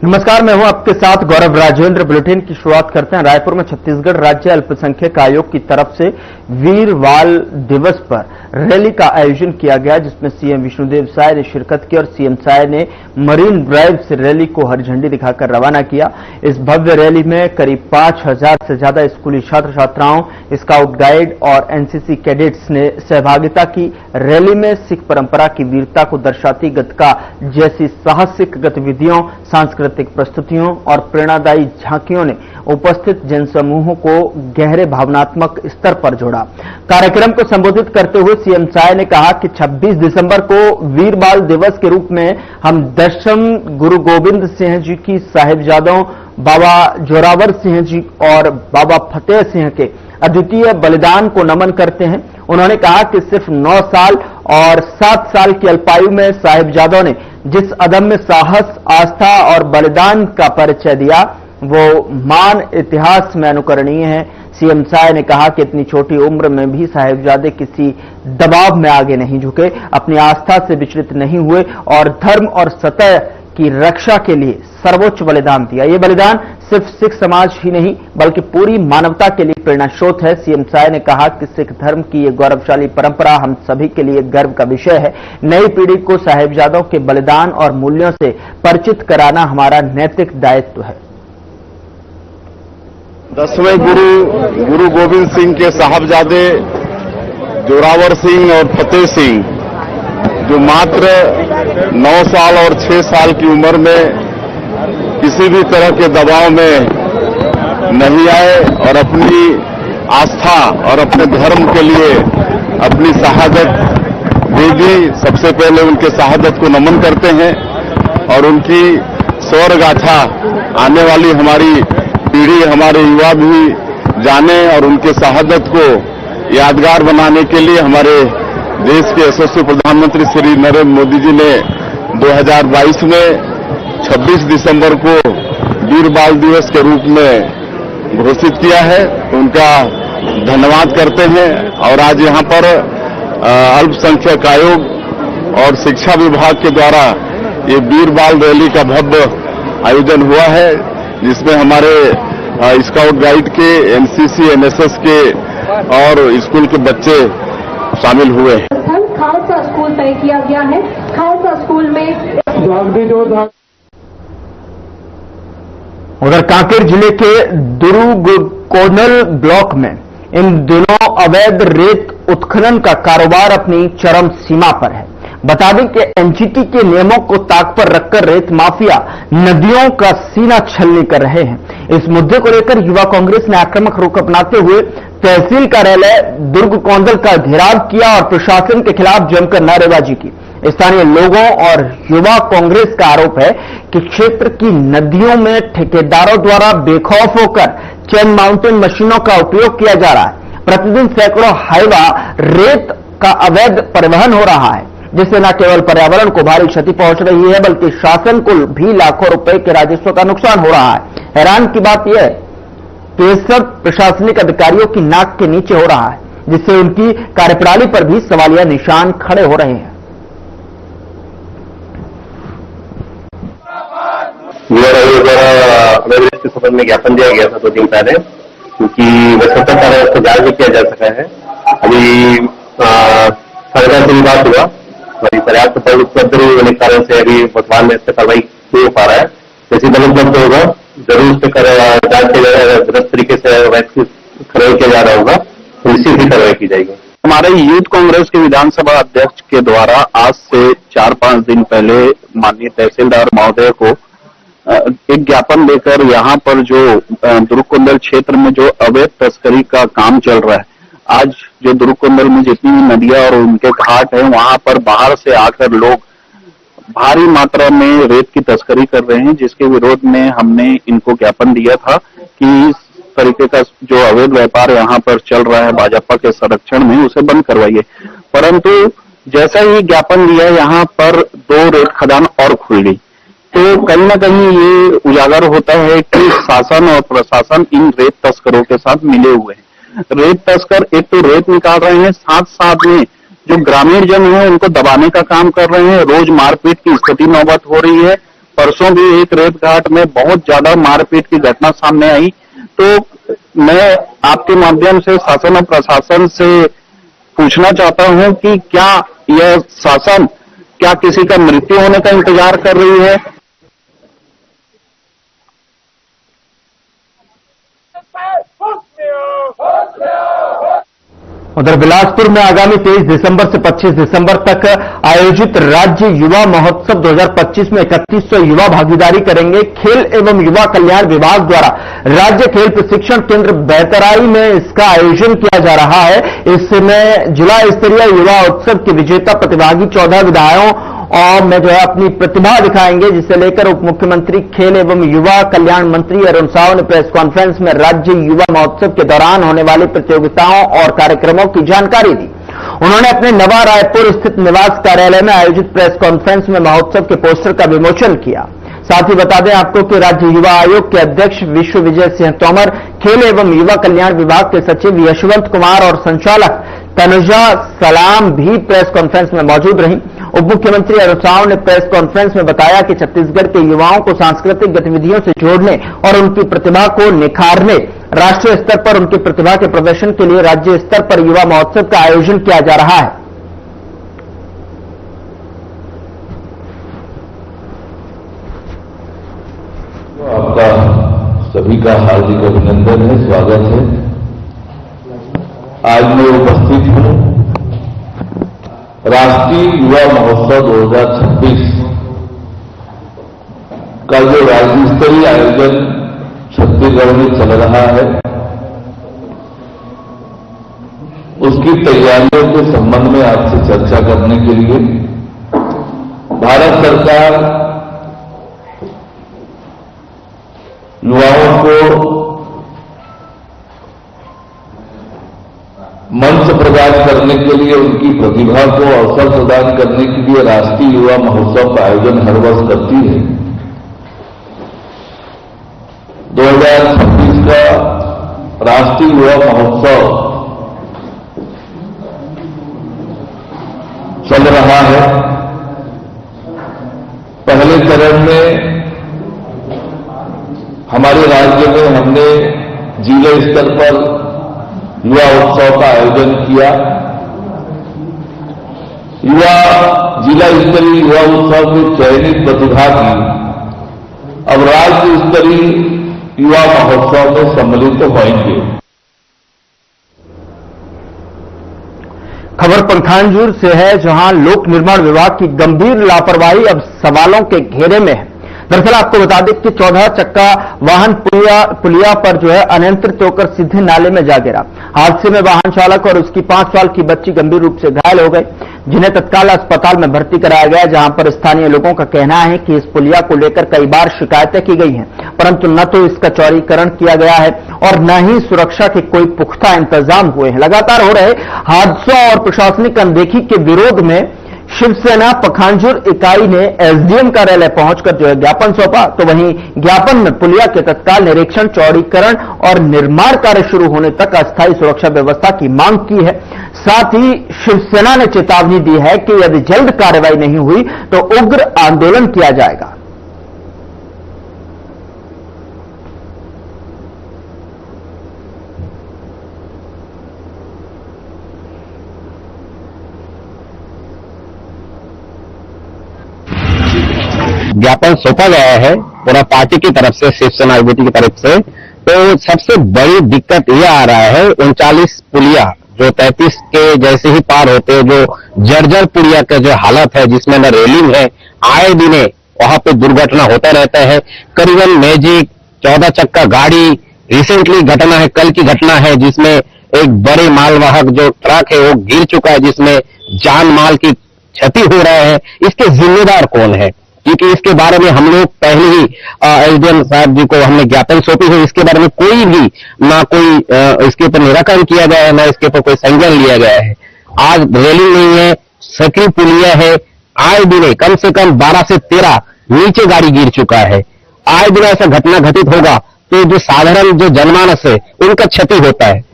नमस्कार, मैं हूं आपके साथ गौरव राजेंद्र। बुलेटिन की शुरुआत करते हैं। रायपुर में छत्तीसगढ़ राज्य अल्पसंख्यक आयोग की तरफ से वीर बाल दिवस पर रैली का आयोजन किया गया, जिसमें सीएम विष्णुदेव साय ने शिरकत की और सीएम साय ने मरीन ड्राइव से रैली को हरी झंडी दिखाकर रवाना किया। इस भव्य रैली में करीब 5000 से ज्यादा स्कूली छात्र छात्राओं, स्काउट गाइड और एनसीसी कैडेट्स ने सहभागिता की। रैली में सिख परंपरा की वीरता को दर्शाती गतका जैसी साहसिक गतिविधियों, सांस्कृतिक प्रस्तुतियों और प्रेरणादायी झांकियों ने उपस्थित जनसमूहों को गहरे भावनात्मक स्तर पर जोड़ा। कार्यक्रम को संबोधित करते हुए सीएम साय ने कहा कि 26 दिसंबर को वीर बाल दिवस के रूप में हम दशम गुरु गोविंद सिंह जी की साहिबजादों बाबा जोरावर सिंह जी और बाबा फतेह सिंह के अद्वितीय बलिदान को नमन करते हैं। उन्होंने कहा कि सिर्फ 9 साल और 7 साल की अल्पायु में साहिबजादों ने जिस अदम्य साहस, आस्था और बलिदान का परिचय दिया, वो मान इतिहास में अनुकरणीय है। सीएम साय ने कहा कि इतनी छोटी उम्र में भी साहिबजादे किसी दबाव में आगे नहीं झुके, अपनी आस्था से विचलित नहीं हुए और धर्म और सत्य की रक्षा के लिए सर्वोच्च बलिदान दिया। ये बलिदान सिर्फ सिख समाज ही नहीं बल्कि पूरी मानवता के लिए प्रेरणा स्रोत है। सीएम साय ने कहा कि सिख धर्म की ये गौरवशाली परंपरा हम सभी के लिए गर्व का विषय है। नई पीढ़ी को साहिबजादों के बलिदान और मूल्यों से परिचित कराना हमारा नैतिक दायित्व है। 10वें गुरु गोविंद सिंह के साहबजादे जोरावर सिंह और फतेह सिंह, जो मात्र 9 साल और 6 साल की उम्र में किसी भी तरह के दबाव में नहीं आए और अपनी आस्था और अपने धर्म के लिए अपनी शहादत दे दी। सबसे पहले उनके शहादत को नमन करते हैं और उनकी स्वर्गाथा आने वाली हमारी पीढ़ी, हमारे युवा भी जाने और उनके शहादत को यादगार बनाने के लिए हमारे देश के यशस्वी प्रधानमंत्री श्री नरेंद्र मोदी जी ने 2022 में 26 दिसंबर को वीर बाल दिवस के रूप में घोषित किया है। उनका धन्यवाद करते हैं। और आज यहाँ पर अल्पसंख्यक आयोग और शिक्षा विभाग के द्वारा ये वीर बाल रैली का भव्य आयोजन हुआ है, जिसमें हमारे स्काउट गाइड के, एनसीसी, एनएसएस के और स्कूल के बच्चे शामिल हुए हैं। खालसा स्कूल तय किया गया है। खालसा स्कूल में उधर कांकेर जिले के दुरुकोनल ब्लॉक में इन दिनों अवैध रेत उत्खनन का कारोबार अपनी चरम सीमा पर है। बता दें कि एनजीटी के नियमों को ताक पर रखकर रेत माफिया नदियों का सीना छलनी कर रहे हैं। इस मुद्दे को लेकर युवा कांग्रेस ने आक्रामक रुख अपनाते हुए तहसील कार्यालय दुर्गकोंदल का घेराव किया और प्रशासन के खिलाफ जमकर नारेबाजी की। स्थानीय लोगों और युवा कांग्रेस का आरोप है कि क्षेत्र की नदियों में ठेकेदारों द्वारा बेखौफ होकर चेन माउंटेन मशीनों का उपयोग किया जा रहा है। प्रतिदिन सैकड़ों हाइवा रेत का अवैध परिवहन हो रहा है, जिससे न केवल पर्यावरण को भारी क्षति पहुंच रही है बल्कि शासन को भी लाखों रुपए के राजस्व का नुकसान हो रहा है। हैरान की बात यह है कि ये सब प्रशासनिक अधिकारियों की नाक के नीचे हो रहा है, जिससे उनकी कार्यप्रणाली पर भी सवालिया निशान खड़े हो रहे हैं। के संबंध में ज्ञापन दिया गया था 2 दिन पहले, क्योंकि वस्तुतः कारण उसको जांच भी किया जा सका है। अभी सरकार से भी बात हुआ, पर्याप्त फल उपलब्ध नहीं होने के कारण से अभी वर्तमान में इस पर कार्रवाई नहीं हो पा रहा है। जैसे बल उपलब्ध होगा जरूर उस पर जांच किया जाएगा। दुरुस्त तरीके से कार्रवाई किया जा रहा होगा तो निश्चित ही कार्रवाई की जाएगी। हमारे यूथ कांग्रेस के विधानसभा अध्यक्ष के द्वारा आज से 4-5 दिन पहले माननीय तहसीलदार महोदय को एक ज्ञापन देकर यहाँ पर जो दुर्गकोंदल क्षेत्र में जो अवैध तस्करी का काम चल रहा है, आज जो दुर्गकोंदल में जितनी भी नदियां और उनके घाट हैं, वहां पर बाहर से आकर लोग भारी मात्रा में रेत की तस्करी कर रहे हैं, जिसके विरोध में हमने इनको ज्ञापन दिया था कि इस तरीके का जो अवैध व्यापार यहाँ पर चल रहा है भाजपा के संरक्षण में, उसे बंद करवाइए। परंतु जैसा ही ज्ञापन दिया, यहाँ पर 2 रेत खदान और खुल गई। तो कहीं ना कहीं ये उजागर होता है कि शासन और प्रशासन इन रेत तस्करों के साथ मिले हुए हैं। रेत तस्कर एक तो रेत निकाल रहे हैं, साथ साथ में जो ग्रामीण जन है उनको दबाने का काम कर रहे हैं। रोज मारपीट की स्थिति नौबत हो रही है। परसों भी एक रेत घाट में बहुत ज्यादा मारपीट की घटना सामने आई। तो मैं आपके माध्यम से शासन और प्रशासन से पूछना चाहता हूं कि क्या यह शासन क्या किसी का मृत्यु होने का इंतजार कर रही है? उधर बिलासपुर में आगामी 23 दिसंबर से 25 दिसंबर तक आयोजित राज्य युवा महोत्सव 2025 में 3100 युवा भागीदारी करेंगे। खेल एवं युवा कल्याण विभाग द्वारा राज्य खेल प्रशिक्षण केंद्र बेहतराई में इसका आयोजन किया जा रहा है। इसमें जिला स्तरीय युवा उत्सव के विजेता प्रतिभागी 14 विधायकों और में जो है अपनी प्रतिभा दिखाएंगे, जिसे लेकर उप मुख्यमंत्री खेल एवं युवा कल्याण मंत्री अरुण साव ने प्रेस कॉन्फ्रेंस में राज्य युवा महोत्सव के दौरान होने वाली प्रतियोगिताओं और कार्यक्रमों की जानकारी दी। उन्होंने अपने नवा रायपुर स्थित निवास कार्यालय में आयोजित प्रेस कॉन्फ्रेंस में महोत्सव के पोस्टर का विमोचन किया। साथ ही बता दें आपको कि राज्य युवा आयोग के अध्यक्ष विश्व विजय सिंह तोमर, खेल एवं युवा कल्याण विभाग के सचिव यशवंत कुमार और संचालक तनुजा सलाम भी प्रेस कॉन्फ्रेंस में मौजूद रहीं। उप मुख्यमंत्री अरुण साव ने प्रेस कॉन्फ्रेंस में बताया कि छत्तीसगढ़ के युवाओं को सांस्कृतिक गतिविधियों से जोड़ने और उनकी प्रतिभा को निखारने, राष्ट्रीय स्तर पर उनकी प्रतिभा के प्रदर्शन के लिए राज्य स्तर पर युवा महोत्सव का आयोजन किया जा रहा है। आपका सभी का हार्दिक अभिनंदन है, स्वागत है। आज मैं उपस्थित हूं राष्ट्रीय युवा महोत्सव 2026 का जो राज्य स्तरीय आयोजन छत्तीसगढ़ में चल रहा है, उसकी तैयारियों के संबंध में आपसे चर्चा करने के लिए भारत सरकार युवाओं को मंच प्रदान करने के लिए, उनकी प्रतिभा को अवसर प्रदान करने के लिए राष्ट्रीय युवा महोत्सव का आयोजन हर वर्ष करती है। 2026 का राष्ट्रीय युवा महोत्सव चल रहा है। पहले चरण में हमारे राज्य में हमने जिले स्तर पर युवा उत्सव का आयोजन किया। जिला स्तरीय युवा उत्सव में चयनित प्रतिभागी अब राज्य स्तरीय युवा महोत्सव में सम्मिलित होंगे। खबर पंखानजूर से है, जहां लोक निर्माण विभाग की गंभीर लापरवाही अब सवालों के घेरे में है। दरअसल आपको बता दें कि 14 चक्का वाहन पुलिया पर जो है अनियंत्रित होकर सीधे नाले में जा गिरा। हादसे में वाहन चालक और उसकी 5 साल की बच्ची गंभीर रूप से घायल हो गए, जिन्हें तत्काल अस्पताल में भर्ती कराया गया, जहां पर स्थानीय लोगों का कहना है कि इस पुलिया को लेकर कई बार शिकायतें की गई हैं, परंतु न तो इसका चौड़ीकरण किया गया है और न ही सुरक्षा के कोई पुख्ता इंतजाम हुए हैं। लगातार हो रहे हादसों और प्रशासनिक अनदेखी के विरोध में शिवसेना पखानजूर इकाई ने एसडीएम कार्यालय पहुंचकर जो है ज्ञापन सौंपा। तो वहीं ज्ञापन में पुलिया के तत्काल निरीक्षण, चौड़ीकरण और निर्माण कार्य शुरू होने तक अस्थायी सुरक्षा व्यवस्था की मांग की है। साथ ही शिवसेना ने चेतावनी दी है कि यदि जल्द कार्रवाई नहीं हुई तो उग्र आंदोलन किया जाएगा। ज्ञापन सौंपा गया है पूरा पार्टी की तरफ से, शिवसेना आईबीटी की तरफ से। तो सबसे बड़ी दिक्कत यह आ रहा है 39 पुलिया जो 33 के जैसे ही पार होते हैं, जो जर्जर पुलिया का जो हालत है, जिसमें न रेलिंग है, आए दिन वहां पे दुर्घटना होता रहता है। करीबन मैजिक 14 चक्का गाड़ी रिसेंटली घटना है, कल की घटना है, जिसमें एक बड़े मालवाहक जो ट्रक है वो गिर चुका है, जिसमें जान माल की क्षति हो रहा है। इसके जिम्मेदार कौन है? क्योंकि इसके बारे में हम लोग पहले ही एसडीएम साहब जी को हमने ज्ञापन सौंपी है। इसके बारे में कोई भी ना कोई इसके ऊपर निराकरण किया गया है, ना इसके ऊपर कोई संज्ञान लिया गया है। आज रेलिंग नहीं है, सकरी पुलिया है, आए दिन कम से कम 12 से 13 नीचे गाड़ी गिर चुका है। आए दिन ऐसा घटना घटित होगा तो जो साधारण जो जनमानस है उनका क्षति होता है।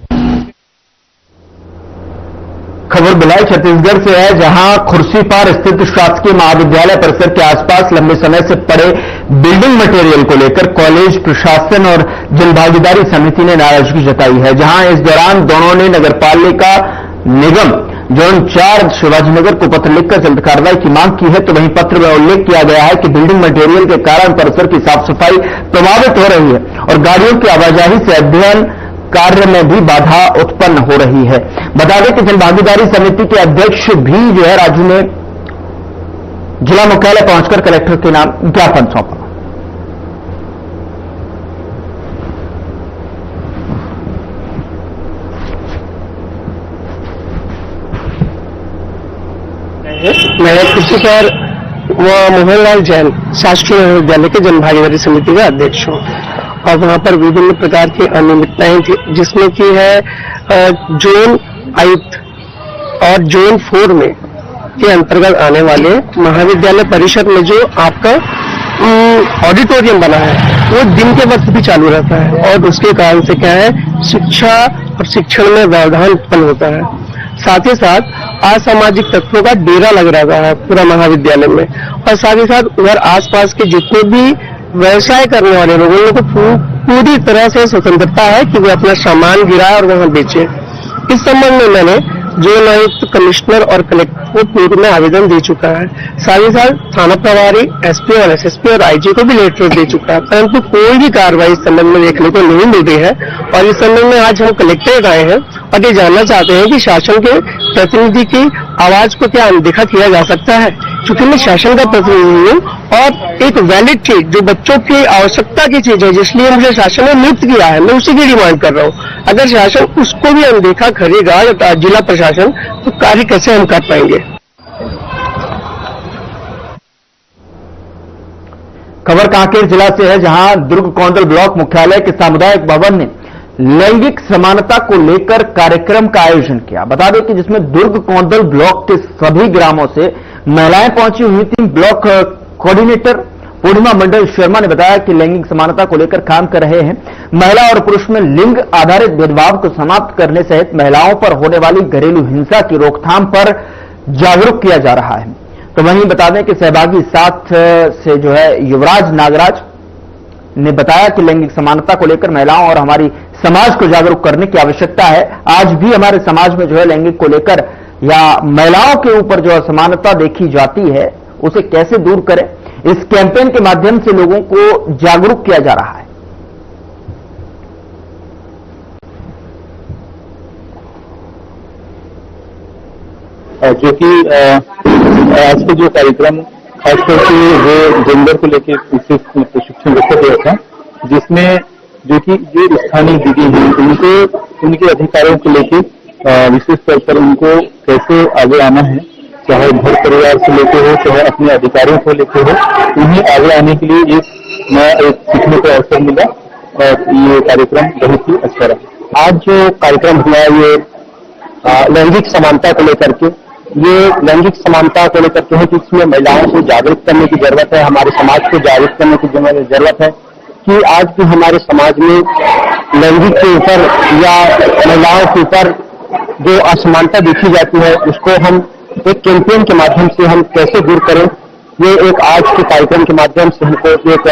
खबर भिलाई छत्तीसगढ़ से है, जहां खुर्सीपार स्थित शासकीय महाविद्यालय परिसर के आसपास लंबे समय से पड़े बिल्डिंग मटेरियल को लेकर कॉलेज प्रशासन और जनभागीदारी समिति ने नाराजगी जताई है। जहां इस दौरान दोनों ने नगरपालिका निगम जोन 4 शिवाजीनगर को पत्र लिखकर जल्द कार्रवाई की मांग की है, तो वहीं पत्र में उल्लेख किया गया है कि बिल्डिंग मटेरियल के कारण परिसर की साफ सफाई प्रभावित हो रही है और गाड़ियों की आवाजाही से अध्ययन कार्य में भी बाधा उत्पन्न हो रही है। बता दें कि जनभागीदारी समिति के अध्यक्ष भी जो है राजू ने जिला मुख्यालय पहुंचकर कलेक्टर के नाम ज्ञापन सौंपा। मैं खुर्सीपार व मोहनलाल जैन शासकीय महाविद्यालय के जनभागीदारी समिति का अध्यक्ष हूँ और वहां पर विभिन्न प्रकार की अनियमितताएं थी, जिसमें की है जोन आयुक्त और जोन 4 में के अंतर्गत आने वाले महाविद्यालय परिषद में जो आपका ऑडिटोरियम बना है वो दिन के वक्त भी चालू रहता है और उसके कारण से क्या है शिक्षा और शिक्षण में व्यवधान उत्पन्न होता है। साथ ही साथ असामाजिक तत्वों का डेरा लग रहा है पूरा महाविद्यालय में और साथ ही साथ उधर आसपास के जितने भी व्यवसाय करने वाले लोगों को पूरी तरह से स्वतंत्रता है कि वे अपना सामान गिराए और वहां बेचे। इस संबंध में मैंने जोन आयुक्त, कमिश्नर और कलेक्टर को पूर्व में आवेदन दे चुका है। साथ ही साथ थाना प्रभारी, एसपी और एसएसपी और आईजी को भी लेटर दे चुका है, परंतु कोई भी कार्रवाई इस संबंध में देखने को नहीं मिल रही है। और इस संबंध में आज हम कलेक्ट्रेट आए हैं और ये जानना चाहते हैं कि शासन के प्रतिनिधि की आवाज को क्या अनदेखा किया जा सकता है, क्योंकि मैं शासन का प्रतिनिधि हूँ और एक वैलिड चीज जो बच्चों की आवश्यकता की चीज है जिसलिए मुझे शासन ने नियुक्त किया है, मैं उसी की डिमांड कर रहा हूँ। अगर शासन उसको भी अनदेखा करेगा या जिला प्रशासन, तो कार्य कैसे हम कर पाएंगे। खबर कांकेर जिला से है, जहां दुर्ग कौंदल ब्लॉक मुख्यालय के सामुदायिक भवन ने लैंगिक समानता को लेकर कार्यक्रम का आयोजन किया। बता दें कि जिसमें दुर्ग कौंदल ब्लॉक के सभी ग्रामों से महिलाएं पहुंची हुई थी। ब्लॉक कोऑर्डिनेटर पूर्णिमा मंडल शर्मा ने बताया कि लैंगिक समानता को लेकर काम कर रहे हैं। महिला और पुरुष में लिंग आधारित भेदभाव को समाप्त करने सहित महिलाओं पर होने वाली घरेलू हिंसा की रोकथाम पर जागरूक किया जा रहा है। तो वहीं बता दें कि सहभागी साथ से जो है युवराज नागराज ने बताया कि लैंगिक समानता को लेकर महिलाओं और हमारी समाज को जागरूक करने की आवश्यकता है। आज भी हमारे समाज में जो है लैंगिक को लेकर या महिलाओं के ऊपर जो असमानता देखी जाती है उसे कैसे दूर करें, इस कैंपेन के माध्यम से लोगों को जागरूक किया जा रहा है। जो कि आज के जो कार्यक्रम खासतौर से वो जेंडर को लेकर प्रशिक्षण रखा गया था, जिसमें जो कि जो स्थानीय दीदी हैं उनको उनके अधिकारों को लेकर विशेष तौर पर उनको कैसे आगे आना है, चाहे घर परिवार से लेकर हो चाहे अपने अधिकारों को लेकर हो, उन्हें आगे आने के लिए एक नया एक सीखने का अवसर मिला और ये कार्यक्रम बहुत ही अच्छा रहा। आज जो कार्यक्रम हुआ ये लैंगिक समानता को लेकर के, ये लैंगिक समानता को लेकर के है कि इसमें महिलाओं को जागरूक करने की जरूरत है, हमारे समाज को जागरूक करने की जरूरत है कि आज भी हमारे समाज में लैंगिक के ऊपर या महिलाओं के ऊपर जो असमानता देखी जाती है उसको हम एक कैंपेन के माध्यम से हम कैसे दूर करें, ये एक आज के कार्यक्रम के माध्यम से हमको एक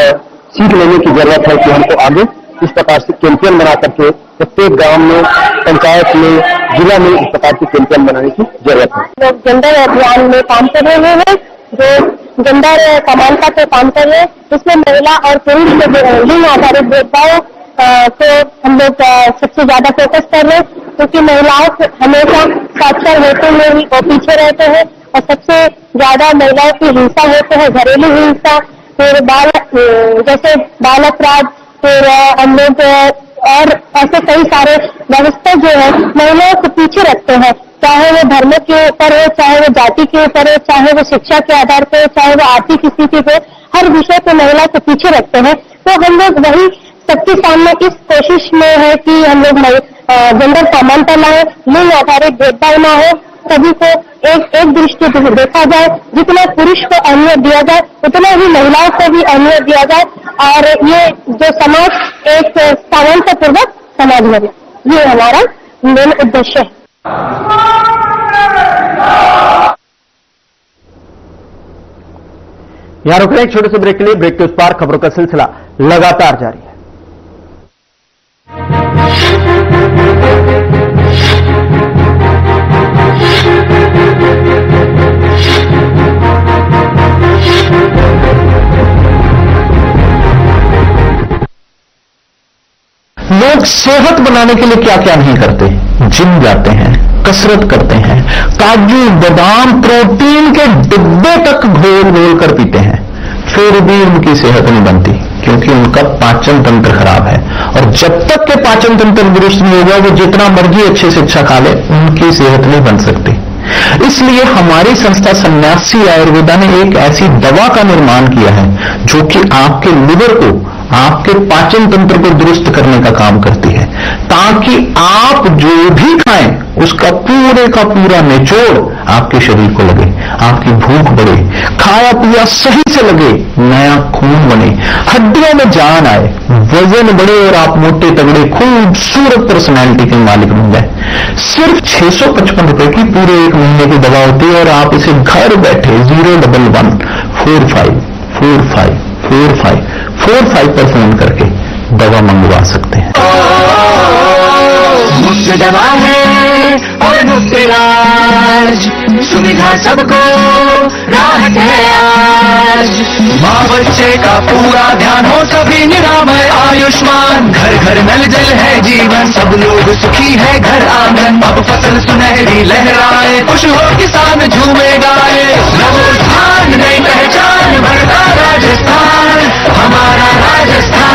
सीख लेने की जरूरत है कि हमको आगे इस प्रकार से कैंपेन बना करके प्रत्येक गांव में, पंचायत में, जिला में इस प्रकार की कैंपेन बनाने की जरूरत है। लोग जेंडर अभियान में काम कर रहे हैं, जो जेंडर समानता पे काम कर रहे हैं, इसमें महिला और पुरुष के लिंग आधारित भेदभाव को हम लोग सबसे ज्यादा फोकस कर रहे हैं, क्योंकि महिलाओं हमेशा साक्षर होते हुए ही वो पीछे रहते हैं और सबसे ज्यादा महिलाओं की हिंसा होते हैं, घरेलू हिंसा, फिर जैसे बाल अपराध, फिर हम लोग और ऐसे कई सारे व्यवस्था जो है महिलाओं को पीछे रखते हैं, चाहे वो धर्म के ऊपर हो, चाहे वो जाति के ऊपर हो, चाहे वो शिक्षा के आधार पर हो, चाहे वो आर्थिक स्थिति पे, हर विषय पे महिला को पीछे रखते हैं। तो हम लोग वही सबके सामने इस कोशिश में है कि हम लोग जेंडर समानता लाए, लिंग आधारित भेदभाव ना हो, सभी को एक दृष्टि से देखा जाए, जितना पुरुष को अहमियत दिया जाए उतना ही महिलाओं को भी अहमियत दिया जाए और ये जो समाज एक समानतापूर्वक समाज बने, ये हमारा मेन उद्देश्य है। यहां रुक रहे हैं एक छोटे से ब्रेक के लिए। ब्रेक के उस पार खबरों का सिलसिला लगातार जारी है। लोग सेहत बनाने के लिए क्या क्या नहीं करते, जिम जाते हैं, कसरत करते हैं, काजू बादाम प्रोटीन के डिब्बे तक घोल घोल कर पीते हैं, फिर भी उनकी सेहत नहीं बनती क्योंकि उनका पाचन तंत्र खराब है। और जब तक के पाचन तंत्र दुरुस्त नहीं होगा वो जितना मर्जी अच्छे से अच्छा खा ले उनकी सेहत नहीं बन सकती। इसलिए हमारी संस्था सन्यासी आयुर्वेदा ने एक ऐसी दवा का निर्माण किया है जो कि आपके लिवर को, आपके पाचन तंत्र को दुरुस्त करने का काम करती है, ताकि आप जो भी खाएं उसका पूरे का पूरा निचोड़ आपके शरीर को लगे, आपकी भूख बढ़े, खाया पिया सही से लगे, नया खून बने, हड्डियों में जान आए, वजन बढ़े और आप मोटे तगड़े खूबसूरत पर्सनैलिटी के मालिक बन जाए। सिर्फ 655 रुपए की पूरे एक महीने की दवा होती है और आप इसे घर बैठे 011 45 45 45 45 पर फोन करके दवा मंगवा सकते हैं। मुफ्त दवा है और मुफ्त इलाज, सुविधा सबको, राहत है आज। माँ बच्चे का पूरा ध्यान हो, सभी निरामय आयुष्मान, घर घर नल जल है जीवन, सब लोग सुखी है घर आंगन। अब फसल सुनहरी लहराए, खुश हो किसान झूमे गाए, नवोत्थान नई पहचान, बढ़ता राजस्थान, हमारा राजस्थान।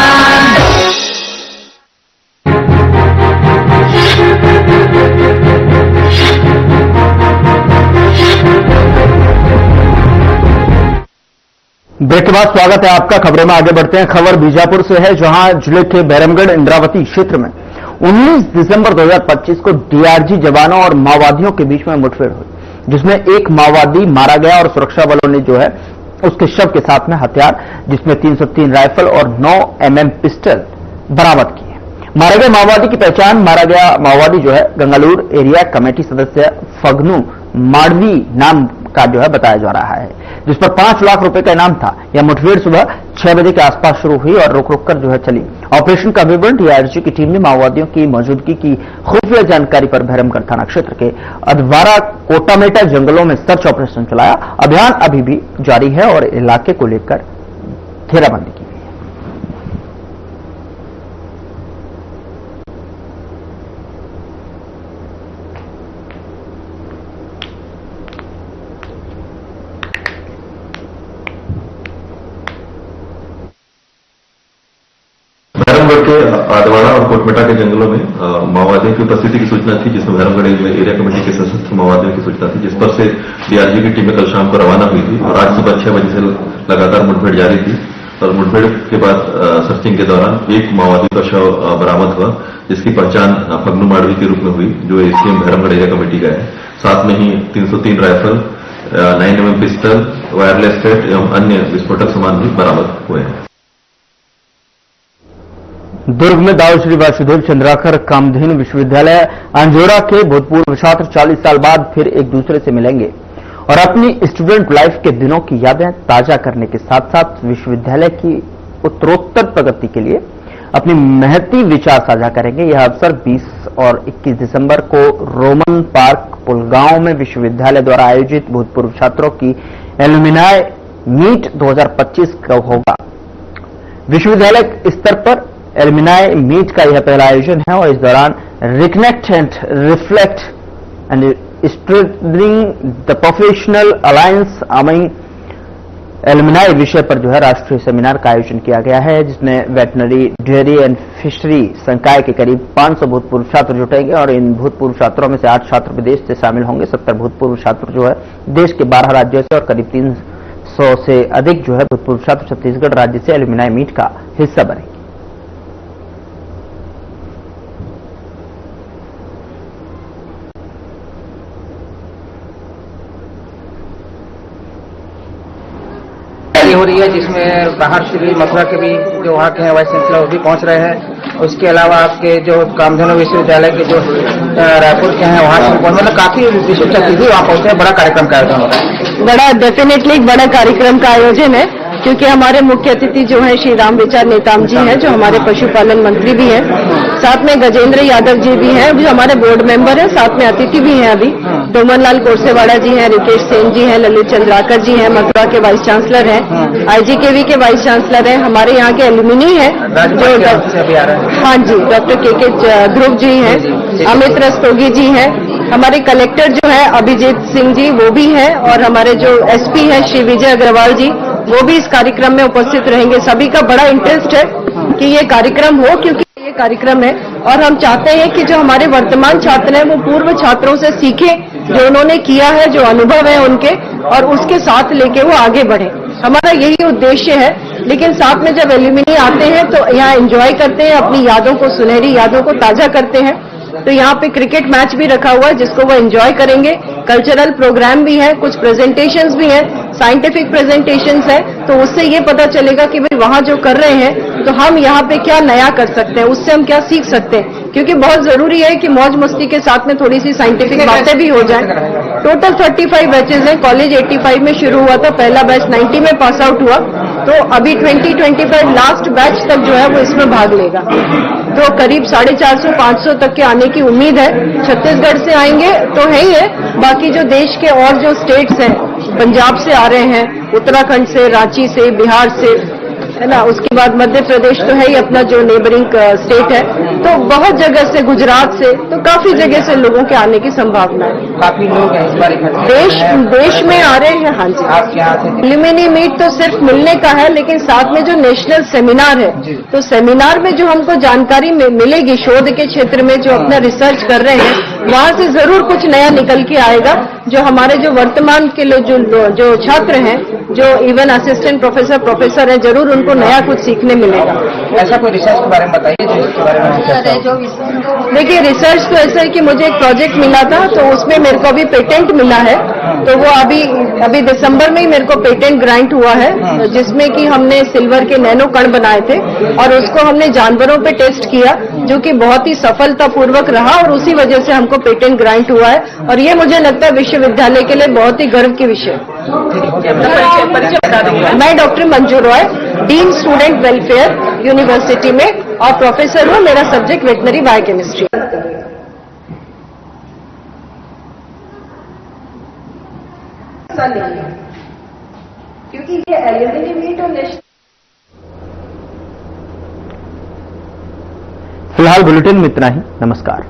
ब्रेक के बाद स्वागत है आपका। खबरों में आगे बढ़ते हैं। खबर बीजापुर से है, जहां जिले के बैरमगढ़ इंद्रावती क्षेत्र में 19 दिसंबर 2025 को डीआरजी जवानों और माओवादियों के बीच में मुठभेड़ हुई, जिसमें एक माओवादी मारा गया और सुरक्षा बलों ने जो है उसके शव के साथ में हथियार, जिसमें 303 राइफल और 9 mm पिस्टल बरामद किए। मारे गए माओवादी की पहचान, मारा गया माओवादी जो है गंगालूर एरिया कमेटी सदस्य फगनू माडवी नाम का जो है बताया जा रहा है, जिस पर 5 लाख रुपए का इनाम था। यह मुठभेड़ सुबह 6 बजे के आसपास शुरू हुई और रुक रुक कर जो है चली। ऑपरेशन का विवरण डीआरजी की टीम ने माओवादियों की मौजूदगी की खुफिया जानकारी पर भैरमगढ़ थाना क्षेत्र के अधवारा कोटामेटा जंगलों में सर्च ऑपरेशन चलाया। अभियान अभी भी जारी है और इलाके को लेकर घेराबंदी की। भैरमगढ़ के आदवाड़ा और कोटमेटा के जंगलों में माओवादियों की उपस्थिति की सूचना थी, जिसमें भैरमगढ़ एरिया कमेटी के सशस्त्र माओवादियों की सूचना थी, जिस पर से डीआरजी की टीमें कल शाम को रवाना हुई थी और आज सुबह 6 बजे से लगातार मुठभेड़ जारी थी। और मुठभेड़ के बाद सर्चिंग के दौरान एक माओवादी का शव बरामद हुआ, जिसकी पहचान फगनू माडवी के रूप में हुई, जो एसडीएम भैरमगढ़ एरिया कमेटी का है। साथ में ही 303 rifle, 9 mm pistol, wireless set एवं अन्य विस्फोटक सामान भी बरामद हुए हैं। दुर्ग में दाऊ श्री वासुदेव चंद्राकर कामधेनु विश्वविद्यालय अंजोरा के भूतपूर्व छात्र 40 साल बाद फिर एक दूसरे से मिलेंगे और अपनी स्टूडेंट लाइफ के दिनों की यादें ताजा करने के साथ साथ विश्वविद्यालय की उत्तरोत्तर प्रगति के लिए अपनी महती विचार साझा करेंगे। यह अवसर 20 और 21 दिसंबर को रोमन पार्क पुलगांव में विश्वविद्यालय द्वारा आयोजित भूतपूर्व छात्रों की एलुमिनाई मीट 2025 का होगा। विश्वविद्यालय स्तर पर एलुमिनाई मीट का यह पहला आयोजन है और इस दौरान reconnect and reflect and strengthening the professional alliance among alumni विषय पर जो है राष्ट्रीय सेमिनार का आयोजन किया गया है, जिसमें वेटनरी, डेयरी एंड फिशरी संकाय के करीब 500 भूतपूर्व छात्र जुटेंगे और इन भूतपूर्व छात्रों में से 8 छात्र विदेश से शामिल होंगे। 70 भूतपूर्व छात्र जो है देश के 12 राज्यों से और करीब 300 से अधिक जो है भूतपूर्व छात्र छत्तीसगढ़ राज्य से एलुमिनाई मीट का हिस्सा बनेंगे। हो रही है, जिसमें बाहर से भी, मथुरा के भी जो वहाँ के हैं वाइस चांसलर वो भी पहुँच रहे हैं उसके अलावा आपके जो कामधेनु विश्वविद्यालय के जो रायपुर के हैं वहाँ से मतलब काफी विशिष्ट अतिथि वहाँ पहुंचे हैं। बड़ा कार्यक्रम का आयोजन हो रहा है। बड़ा डेफिनेटली एक बड़ा कार्यक्रम का आयोजन है, क्योंकि हमारे मुख्य अतिथि जो है श्री राम विचार नेताम जी हैं, जो हमारे पशुपालन मंत्री भी हैं, साथ में गजेंद्र यादव जी भी हैं जो हमारे बोर्ड मेंबर हैं, साथ में अतिथि भी हैं अभी डोमन लाल कोरसेवाड़ा जी हैं, रिकेश सेन जी हैं, ललित चंद्राकर जी हैं, मथुरा के वाइस चांसलर हैं, IGKV के वाइस चांसलर हैं, हमारे यहाँ के एल्यूमिनी हैं जो हाँ जी डॉक्टर के ध्रुव जी हैं, अमित रस्तोगी जी हैं, हमारे कलेक्टर जो है अभिजीत सिंह जी वो भी हैं, और हमारे जो SP हैं श्री विजय अग्रवाल जी वो भी इस कार्यक्रम में उपस्थित रहेंगे। सभी का बड़ा इंटरेस्ट है कि ये कार्यक्रम हो, क्योंकि ये कार्यक्रम है और हम चाहते हैं कि जो हमारे वर्तमान छात्र हैं वो पूर्व छात्रों से सीखें जो उन्होंने किया है, जो अनुभव है उनके, और उसके साथ लेके वो आगे बढ़े। हमारा यही उद्देश्य है। लेकिन साथ में जब एल्यूमिनी आते हैं तो यहाँ एंजॉय करते हैं, अपनी यादों को, सुनहरी यादों को ताजा करते हैं। तो यहाँ पे क्रिकेट मैच भी रखा हुआ है जिसको वो एंजॉय करेंगे, कल्चरल प्रोग्राम भी है, कुछ प्रेजेंटेशंस भी हैं, साइंटिफिक प्रेजेंटेशंस है, तो उससे ये पता चलेगा कि भाई वहाँ जो कर रहे हैं तो हम यहाँ पे क्या नया कर सकते हैं, उससे हम क्या सीख सकते हैं, क्योंकि बहुत जरूरी है कि मौज मस्ती के साथ में थोड़ी सी साइंटिफिक बातें भी हो जाएं। टोटल 35 बैचेज हैं, कॉलेज 85 में शुरू हुआ था, पहला बैच 90 में पास आउट हुआ, तो अभी 2025 लास्ट बैच तक जो है वो इसमें भाग लेगा। तो करीब 450-500 तक के आने की उम्मीद है। छत्तीसगढ़ से आएंगे तो है ही है, बाकी जो देश के और जो स्टेट्स हैं, पंजाब से आ रहे हैं, उत्तराखंड से, रांची से, बिहार से, है ना, उसके बाद मध्य प्रदेश तो है ही अपना जो नेबरिंग स्टेट है, तो बहुत जगह से, गुजरात से, तो काफी जगह से लोगों के आने की संभावना है। काफी लोग हैं इस बार देश में आ रहे हैं। हाँ जी, आपके यहाँ से एल्यूमिनी मीट तो सिर्फ मिलने का है, लेकिन साथ में जो नेशनल सेमिनार है, तो सेमिनार में जो हमको जानकारी मिलेगी शोध के क्षेत्र में, जो अपना रिसर्च कर रहे हैं, वहाँ से जरूर कुछ नया निकल के आएगा, जो हमारे जो वर्तमान के जो छात्र हैं, जो इवन असिस्टेंट प्रोफेसर हैं, जरूर उनको नया कुछ सीखने मिलेगा। ऐसा कोई रिसर्च के बारे में बताइए जो इसके बारे में। देखिए, रिसर्च तो ऐसा है कि मुझे एक प्रोजेक्ट मिला था, तो उसमें मेरे को अभी पेटेंट मिला है, तो वो अभी दिसंबर में ही मेरे को पेटेंट ग्रांट हुआ है, जिसमें कि हमने सिल्वर के नैनो कण बनाए थे और उसको हमने जानवरों पे टेस्ट किया, जो कि बहुत ही सफलतापूर्वक रहा, और उसी वजह से हमको पेटेंट ग्रांट हुआ है। और ये मुझे लगता है विश्वविद्यालय के लिए बहुत ही गर्व की विषय। मैं doctor Manju Roy, dean student welfare university में, और प्रोफेसर हूँ। मेरा सब्जेक्ट वेटनरी बायोकेमिस्ट्री। क्योंकि ये एल्यूमिनी मीट और फिलहाल बुलेटिन में इतना ही। नमस्कार।